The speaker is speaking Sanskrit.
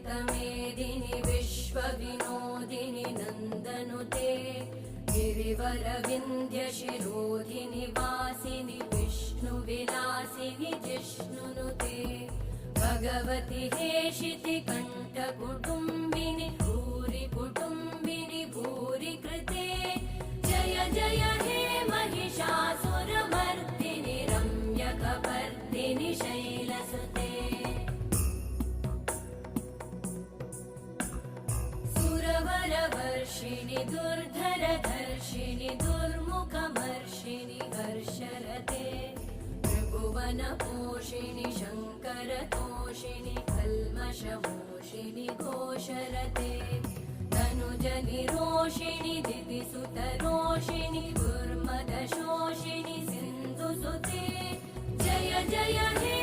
मेदिनि विश्वविनोदिनि नन्दनुते गिरिवरविन्ध्यशिरोधिनि वासिनि विष्णुविलासिनि जिष्णुनुते भगवति हेशिति कण्ठकुटुम्बिनि भूरि कुटुम्बिनि भूरि कृते जय जय हे महिषासुरमर्दिनि रम्यकपर्दिनि शैलसुते सुरवरवर्षिणि दुर्धरधर्षिणि दुर्मुखमर्षिणि हर्षरते त्रिभुवनपोषिणि शङ्करतोषिणि कल्मषमोषिणि घोषरते तनुजनिरोषिणि दितिसुतरोषिणि दुर्मदशोषिणि सिन्धुसुते जय जय हे